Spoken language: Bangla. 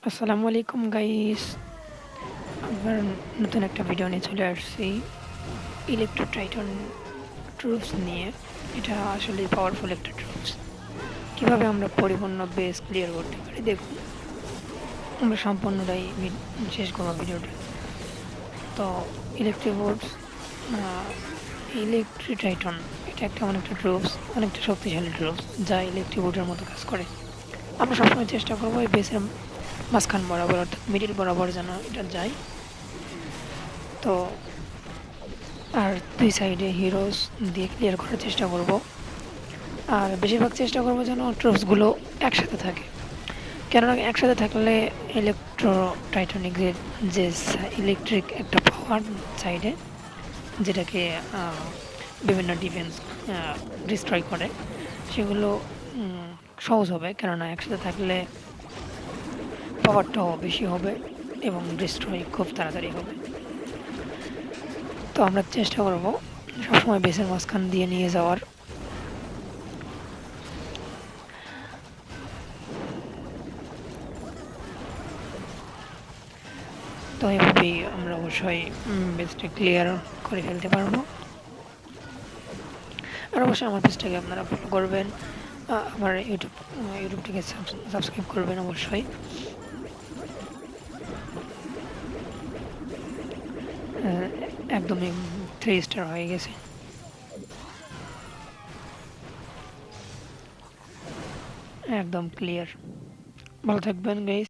আসসালামু আলাইকুম গাইস। আবার নতুন একটা ভিডিও নিয়ে চলে আসছি ইলেকট্রো টাইটন ট্রুপস নিয়ে। এটা আসলে পাওয়ারফুল একটা ট্রুপস। কিভাবে আমরা পরিপূর্ণ বেস ক্লিয়ার করতে পারি দেখুন। আমরা সম্পূর্ণটাই শেষ করবো ভিডিওটা। তো ইলেকট্রিক বোর্ডস ইলেকট্রিক টাইটন এটা একটা অনেকটা ট্রুপস, অনেকটা শক্তিশালী ট্রুপস যা ইলেকট্রিক বোর্ডের মতো কাজ করে। আমরা সবসময় চেষ্টা করবো এই বেসের মাঝখান বরাবর অর্থাৎ মিডিল বরাবর যেন এটা যায়। তো আর দুই সাইডে হিরোস দিয়ে ক্লিয়ার করার চেষ্টা করব। আর বেশিরভাগ চেষ্টা করব যেন ট্রুপসগুলো একসাথে থাকে, কেননা একসাথে থাকলে ইলেকট্রো টাইটানিকের যে ইলেকট্রিক একটা পাওয়ার সাইডে যেটাকে বিভিন্ন ডিফেন্স ডিস্ট্রয় করে সেগুলো সহজ হবে, কেননা একসাথে থাকলে পাওয়ারটাও বেশি হবে এবং ডিস্ট্রয় খুব তাড়াতাড়ি হবে। তো আমরা চেষ্টা করব সবসময় বেসের মাঝখান দিয়ে নিয়ে যাওয়ার। তো এভাবেই আমরা অবশ্যই বেসটা ক্লিয়ার করে ফেলতে পারবো। আর অবশ্যই আমার পেজটাকে আপনারা ফলো করবেন, আমার ইউটিউবটাকে সাবস্ক্রাইব করবেন অবশ্যই। একদমই 3 স্টার হয়ে গেছে, একদম ক্লিয়ার। ভালো থাকবেন গাইস।